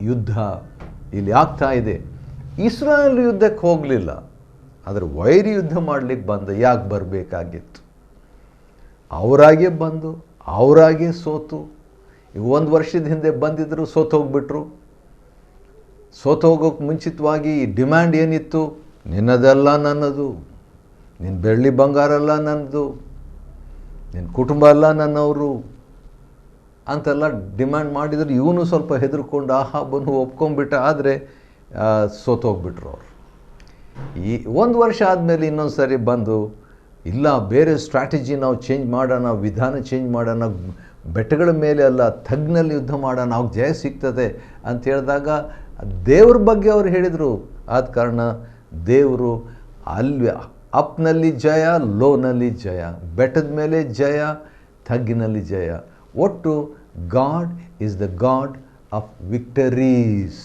ಯುದ್ಧ ಇಲ್ಲಿ ಆಗ್ತಾ ಇದೆ. ಇಸ್ರಾಯೇಲ್ ಯುದ್ಧಕ್ಕೆ ಹೋಗಲಿಲ್ಲ, ಆದರೆ ವೈರಿ ಯುದ್ಧ ಮಾಡಲಿಕ್ಕೆ ಬಂದ. ಯಾಕೆ ಬರಬೇಕಾಗಿತ್ತು? ಅವರಾಗೆ ಬಂದು ಅವರಾಗೆ ಸೋತು. ಈಗ 1 ವರ್ಷದ ಹಿಂದೆ ಬಂದಿದ್ದರು, ಸೋತು ಹೋಗ್ಬಿಟ್ರು. ಸೋತು ಹೋಗೋಕ್ಕೆ ಮುಂಚಿತವಾಗಿ ಡಿಮ್ಯಾಂಡ್ ಏನಿತ್ತು? ನಿನ್ನದೆಲ್ಲ ನನ್ನದು, ನಿನ್ನ ಬೆಳ್ಳಿ ಬಂಗಾರ ಎಲ್ಲ ನನ್ನದು, ನಿನ್ನ ಕುಟುಂಬ ಎಲ್ಲ ನನ್ನವರು ಅಂತೆಲ್ಲ ಡಿಮ್ಯಾಂಡ್ ಮಾಡಿದ್ರು. ಇವನು ಸ್ವಲ್ಪ ಹೆದರ್ಕೊಂಡು ಆಹಾಬನು ಒಪ್ಕೊಂಡ್ಬಿಟ್ಟ. ಆದರೆ ಸೋತೋಗ್ಬಿಟ್ರು ಅವರು. ಈ 1 ವರ್ಷ ಆದಮೇಲೆ ಇನ್ನೊಂದು ಸರಿ ಬಂದು, ಇಲ್ಲ ಬೇರೆ ಸ್ಟ್ರಾಟಜಿ ನಾವು ಚೇಂಜ್ ಮಾಡೋಣ, ವಿಧಾನ ಚೇಂಜ್ ಮಾಡೋಣ, ಬೆಟ್ಟಗಳ ಮೇಲೆ ಅಲ್ಲ ತಗ್ನಲ್ಲಿ ಯುದ್ಧ ಮಾಡೋಣ, ನಾವು ಜಯ ಸಿಗ್ತದೆ ಅಂತ ಹೇಳಿದಾಗ ದೇವ್ರ ಬಗ್ಗೆ ಅವ್ರು ಹೇಳಿದರು. ಆದ ಕಾರಣ ದೇವರು ಅಲ್ಲಿ ಅಪ್ನಲ್ಲಿ ಜಯ, ಲೋನಲ್ಲಿ ಜಯ, ಬೆಟ್ಟದ ಮೇಲೆ ಜಯ, ತಗ್ಗಿನಲ್ಲಿ ಜಯ. ಒಟ್ಟು God is the God of victories.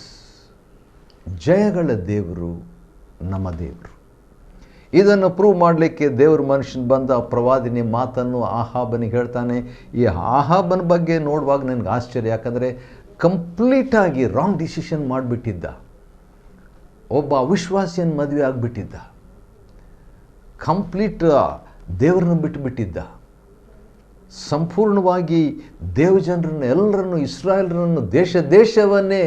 ಜಯಗಳ ದೇವರು ನಮ್ಮ ದೇವರು. ಇದನ್ನು ಪ್ರೂವ್ ಮಾಡಲಿಕ್ಕೆ ದೇವ್ರ ಮನುಷ್ಯನ ಬಂದ ಪ್ರವಾದಿನಿ ಮಾತನ್ನು ಆಹಾಬನಿಗೆ ಹೇಳ್ತಾನೆ. ಈ ಆಹಾಬನ ಬಗ್ಗೆ ನೋಡುವಾಗ ನನಗೆ ಆಶ್ಚರ್ಯ, ಯಾಕಂದರೆ ಕಂಪ್ಲೀಟಾಗಿ ರಾಂಗ್ ಡಿಸಿಷನ್ ಮಾಡಿಬಿಟ್ಟಿದ್ದ. ಒಬ್ಬ ಅವಿಶ್ವಾಸಿಯನ್ನು ಮದುವೆ ಆಗಿಬಿಟ್ಟಿದ್ದ. ಕಂಪ್ಲೀಟ್ ದೇವ್ರನ್ನ ಬಿಟ್ಟುಬಿಟ್ಟಿದ್ದ. ಸಂಪೂರ್ಣವಾಗಿ ದೇವಜನರನ್ನು ಎಲ್ಲರನ್ನು, ಇಸ್ರಾಯೇಲ್ರನ್ನು, ದೇಶವನ್ನೇ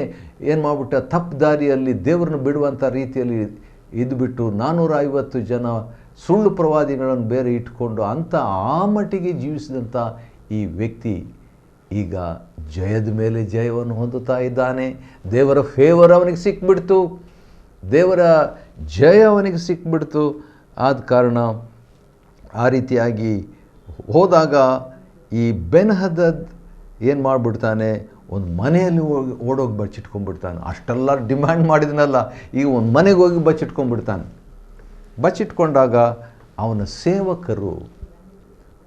ಏನು ಮಾಡಿಬಿಟ್ಟ, ತಪ್ಪು ದಾರಿಯಲ್ಲಿ ದೇವ್ರನ್ನ ಬಿಡುವಂಥ ರೀತಿಯಲ್ಲಿ ಇದ್ದುಬಿಟ್ಟು 450 ಜನ ಸುಳ್ಳು ಪ್ರವಾದಿಗಳನ್ನು ಬೇರೆ ಇಟ್ಕೊಂಡು ಅಂಥ ಆ ಮಟ್ಟಿಗೆ ಜೀವಿಸಿದಂಥ ಈ ವ್ಯಕ್ತಿ ಈಗ ಜಯದ ಮೇಲೆ ಜಯವನ್ನು ಹೊಂದುತ್ತಾ ಇದ್ದಾನೆ. ದೇವರ ಫೇವರ್ ಅವನಿಗೆ ಸಿಕ್ಬಿಡ್ತು, ದೇವರ ಜಯ ಅವನಿಗೆ ಸಿಕ್ಬಿಡ್ತು. ಆದ ಕಾರಣ ಆ ರೀತಿಯಾಗಿ ಹೋದಾಗ ಈ ಬೆನ್ಹದದ್ ಏನು ಮಾಡಿಬಿಡ್ತಾನೆ, ಒಂದು ಮನೆಯಲ್ಲಿ ಓಡೋಗಿ ಬಚ್ಚಿಟ್ಕೊಂಡ್ಬಿಡ್ತಾನೆ. ಅಷ್ಟೆಲ್ಲ ಡಿಮ್ಯಾಂಡ್ ಮಾಡಿದ್ನಲ್ಲ, ಈಗ ಒಂದು ಮನೆಗೆ ಹೋಗಿ ಬಚ್ಚಿಟ್ಕೊಂಡ್ಬಿಡ್ತಾನೆ. ಬಚ್ಚಿಟ್ಕೊಂಡಾಗ ಅವನ ಸೇವಕರು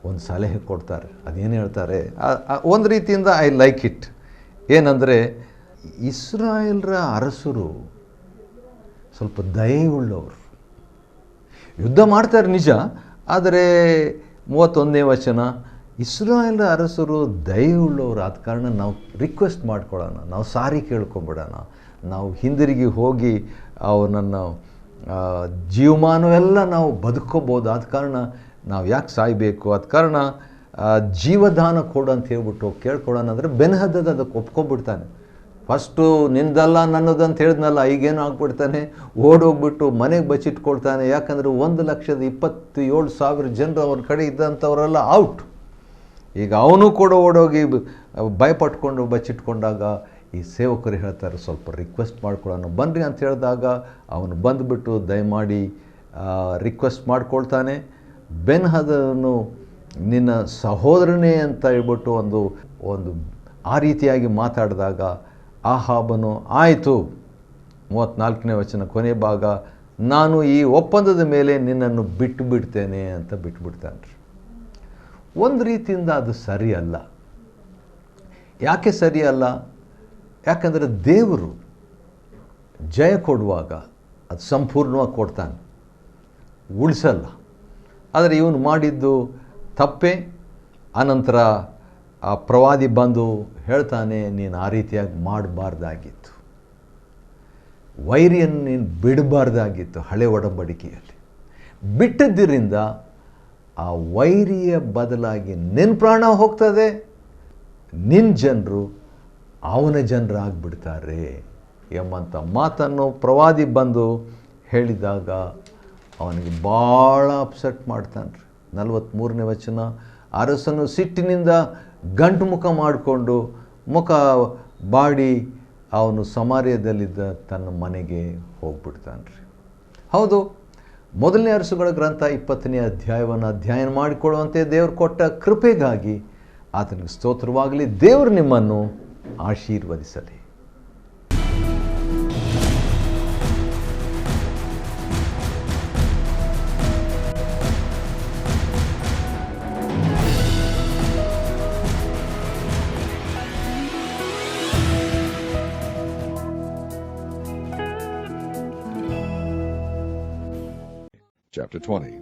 ಒಂದು ಸಲಹೆ ಕೊಡ್ತಾರೆ. ಅದೇನು ಹೇಳ್ತಾರೆ, ಒಂದು ರೀತಿಯಿಂದ ಐ ಲೈಕ್ ಇಟ್. ಏನಂದರೆ, ಇಸ್ರಾಯೇಲ್ರ ಅರಸರು ಸ್ವಲ್ಪ ದಯೆಯುಳ್ಳವರು. ಯುದ್ಧ ಮಾಡ್ತಾರೆ ನಿಜ, ಆದರೆ 31ನೇ ವಚನ, ಇಸ್ರಾಯೇಲ್ ಅರಸರು ದಯೆಯುಳ್ಳವರು. ಆದ ಕಾರಣ ನಾವು ರಿಕ್ವೆಸ್ಟ್ ಮಾಡ್ಕೊಳ್ಳೋಣ, ನಾವು ಸಾರಿ ಕೇಳ್ಕೊಂಬಿಡೋಣ, ನಾವು ಹಿಂದಿರುಗಿ ಹೋಗಿ ಅವನನ್ನು ಜೀವಮಾನವೆಲ್ಲ ನಾವು ಬದುಕೋಬೋದು. ಆದ ಕಾರಣ ನಾವು ಯಾಕೆ ಸಾಯಬೇಕು, ಆದ ಕಾರಣ ಜೀವದಾನ ಕೊಡು ಅಂತ ಹೇಳ್ಬಿಟ್ಟು ಕೇಳ್ಕೊಳ್ಳೋಣ. ಅಂದರೆ ಬೆನ್ಹದದ್ ಅದಕ್ಕೆ ಒಪ್ಕೊಂಡ್ಬಿಡ್ತಾನೆ. ಫಸ್ಟು ನಿಂದಲ್ಲ ನನ್ನದಂತ ಹೇಳಿದ್ನಲ್ಲ, ಈಗೇನು ಆಗ್ಬಿಡ್ತಾನೆ, ಓಡೋಗ್ಬಿಟ್ಟು ಮನೆಗೆ ಬಚ್ಚಿಟ್ಕೊಳ್ತಾನೆ. ಯಾಕಂದರೆ 1,27,000 ಜನರು ಅವ್ರ ಕಡೆ ಇದ್ದಂಥವರೆಲ್ಲ ಔಟ್. ಈಗ ಅವನು ಕೂಡ ಓಡೋಗಿ ಭಯಪಟ್ಕೊಂಡು ಬಚ್ಚಿಟ್ಕೊಂಡಾಗ ಈ ಸೇವಕರು ಹೇಳ್ತಾರೆ, ಸ್ವಲ್ಪ ರಿಕ್ವೆಸ್ಟ್ ಮಾಡ್ಕೊಳ್ಳೋಣ ಬನ್ನಿರಿ ಅಂತ ಹೇಳಿದಾಗ ಅವನು ಬಂದುಬಿಟ್ಟು ದಯಮಾಡಿ ರಿಕ್ವೆಸ್ಟ್ ಮಾಡ್ಕೊಳ್ತಾನೆ. ಬೆನ್ಹದದನು ನಿನ್ನ ಸಹೋದರನೇ ಅಂತ ಹೇಳ್ಬಿಟ್ಟು ಒಂದು ಆ ರೀತಿಯಾಗಿ ಮಾತಾಡಿದಾಗ ಆಹಾಬನು ಆಯಿತು, 34ನೇ ವಚನ ಕೊನೆ ಭಾಗ, ನಾನು ಈ ಒಪ್ಪಂದದ ಮೇಲೆ ನಿನ್ನನ್ನು ಬಿಟ್ಟು ಬಿಡ್ತೇನೆ ಅಂತ ಬಿಟ್ಬಿಡ್ತಾನೆ. ಒಂದು ರೀತಿಯಿಂದ ಅದು ಸರಿಯಲ್ಲ. ಯಾಕೆ ಸರಿಯಲ್ಲ? ಯಾಕಂದರೆ ದೇವರು ಜಯ ಕೊಡುವಾಗ ಅದು ಸಂಪೂರ್ಣವಾಗಿ ಕೊಡ್ತಾನೆ, ಉಳಿಸಲ್ಲ. ಆದರೆ ಇವನು ಮಾಡಿದ್ದು ತಪ್ಪೇ. ಆನಂತರ ಆ ಪ್ರವಾದಿ ಬಂದು ಹೇಳ್ತಾನೆ, ನೀನು ಆ ರೀತಿಯಾಗಿ ಮಾಡಬಾರ್ದಾಗಿತ್ತು, ವೈರಿಯನ್ನು ನೀನು ಬಿಡಬಾರ್ದಾಗಿತ್ತು. ಹಳೆ ಒಡಂಬಡಿಕೆಯಲ್ಲಿ ಬಿಟ್ಟದ್ದರಿಂದ ಆ ವೈರಿಯ ಬದಲಾಗಿ ನಿನ್ನ ಪ್ರಾಣ ಹೋಗ್ತದೆ, ನಿನ್ನ ಜನರು ಅವನ ಜನರಾಗ್ಬಿಡ್ತಾರೆ ಎಂಬಂಥ ಮಾತನ್ನು ಪ್ರವಾದಿ ಬಂದು ಹೇಳಿದಾಗ ಅವನಿಗೆ ಭಾಳ ಅಪ್ಸೆಟ್ ಮಾಡ್ತಾನೆ. 43ನೇ ವಚನ, ಅರಸನು ಸಿಟ್ಟಿನಿಂದ ಗಂಟು ಮುಖ ಮಾಡಿಕೊಂಡು ಮುಖ ಬಾಡಿ ಅವನು ಸಮಾರ್ಯದಲ್ಲಿದ್ದ ತನ್ನ ಮನೆಗೆ ಹೋಗ್ಬಿಡ್ತಾನೆ. ಹೌದು, 1ನೇ ಅರಸುಗಳ ಗ್ರಂಥ 20ನೇ ಅಧ್ಯಾಯವನ್ನು ಅಧ್ಯಯನ ಮಾಡಿಕೊಳ್ಳುವಂತೆ ದೇವರು ಕೊಟ್ಟ ಕೃಪೆಗಾಗಿ ಆತನಿಗೆ ಸ್ತೋತ್ರವಾಗಲಿ. ದೇವರು ನಿಮ್ಮನ್ನು ಆಶೀರ್ವದಿಸಲಿ. Chapter 20.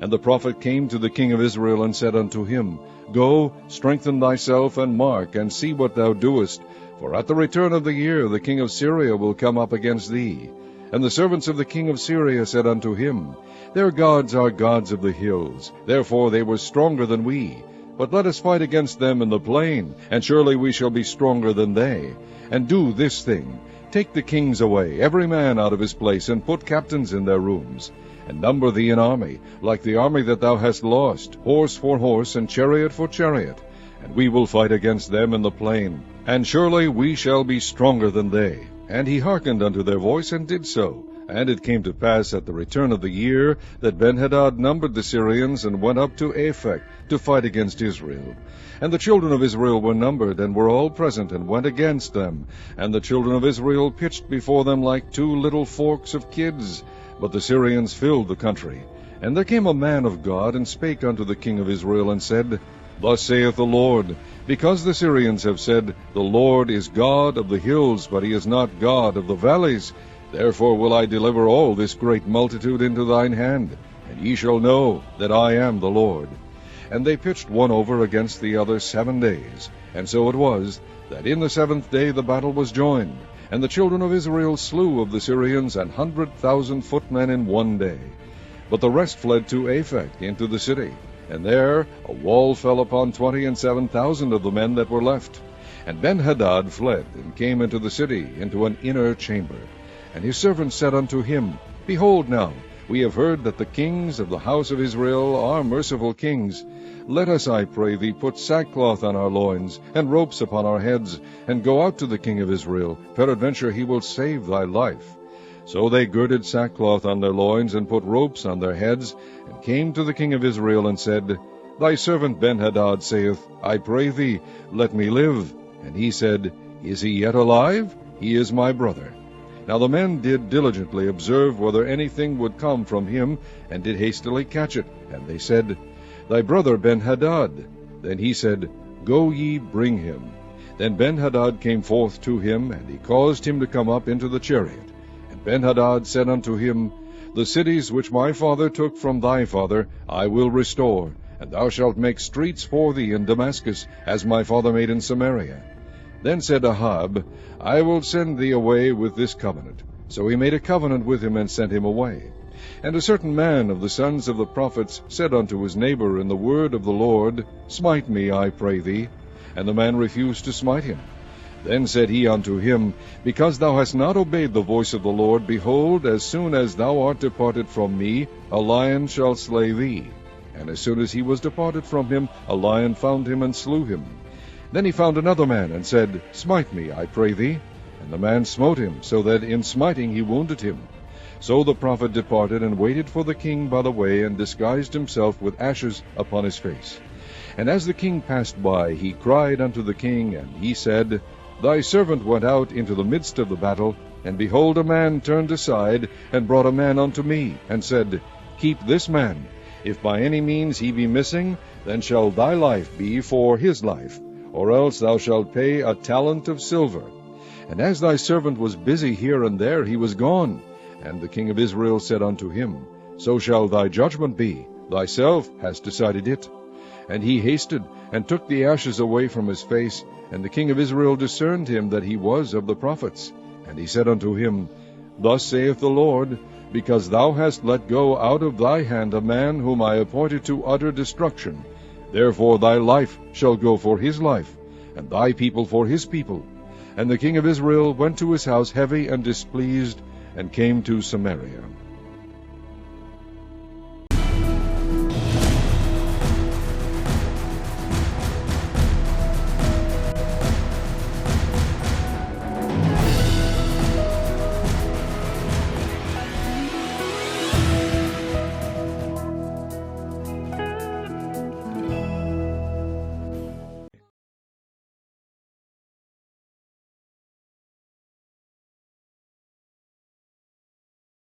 And the prophet came to the king of Israel and said unto him, Go, strengthen thyself, and mark, and see what thou doest, For at the return of the year the king of Syria will come up against thee. And the servants of the king of Syria said unto him, Their gods are gods of the hills, therefore they were stronger than we. But let us fight against them in the plain, and surely we shall be stronger than they. And do this thing, take the kings away, every man out of his place, and put captains in their rooms. And number thee an army, like the army that thou hast lost, horse for horse, and chariot for chariot. And we will fight against them in the plain, and surely we shall be stronger than they. And he hearkened unto their voice, and did so. And it came to pass at the return of the year, that Benhadad numbered the Syrians, and went up to Aphek to fight against Israel. And the children of Israel were numbered, and were all present, and went against them. And the children of Israel pitched before them like two little forks of kids. But the Syrians filled the country. And there came a man of God, and spake unto the king of Israel, and said, Thus saith the Lord, because the Syrians have said, The Lord is God of the hills, but he is not God of the valleys, therefore will I deliver all this great multitude into thine hand, and ye shall know that I am the Lord. And they pitched one over against the other 7 days. And so it was, that in the 7th day the battle was joined, and the children of Israel slew of the Syrians 100,000 footmen in 1 day. But the rest fled to Aphek into the city. And there a wall fell upon 27,000 of the men that were left. And Benhadad fled, and came into the city, into an inner chamber. And his servants said unto him, Behold now, we have heard that the kings of the house of Israel are merciful kings. Let us, I pray thee, put sackcloth on our loins, and ropes upon our heads, and go out to the king of Israel. Peradventure he will save thy life. So they girded sackcloth on their loins, and put ropes on their heads, and came to the king of Israel, and said, Thy servant Benhadad saith, I pray thee, let me live. And he said, Is he yet alive? He is my brother. Now the men did diligently observe whether anything would come from him, and did hastily catch it. And they said, Thy brother Benhadad. Then he said, Go ye, bring him. Then Benhadad came forth to him, and he caused him to come up into the chariot. Benhadad said unto him, The cities which my father took from thy father I will restore, and thou shalt make streets for thee in Damascus, as my father made in Samaria. Then said Ahab, I will send thee away with this covenant. So he made a covenant with him, and sent him away. And a certain man of the sons of the prophets said unto his neighbor in the word of the Lord, Smite me, I pray thee. And the man refused to smite him. Then said he unto him, Because thou hast not obeyed the voice of the Lord, behold, as soon as thou art departed from me, a lion shall slay thee. And as soon as he was departed from him, a lion found him, and slew him. Then he found another man, and said, Smite me, I pray thee. And the man smote him, so that in smiting he wounded him. So the prophet departed, and waited for the king by the way, and disguised himself with ashes upon his face. And as the king passed by, he cried unto the king, and he said, Thy servant went out into the midst of the battle, and behold, a man turned aside, and brought a man unto me, and said, Keep this man. If by any means he be missing, then shall thy life be for his life, or else thou shalt pay a talent of silver. And as thy servant was busy here and there, he was gone. And the king of Israel said unto him, So shall thy judgment be, thyself hast decided it. And he hasted, and took the ashes away from his face, and the king of Israel discerned him that he was of the prophets. And he said unto him, Thus saith the Lord, Because thou hast let go out of thy hand a man whom I appointed to utter destruction, therefore thy life shall go for his life, and thy people for his people. And the king of Israel went to his house heavy and displeased, and came to Samaria.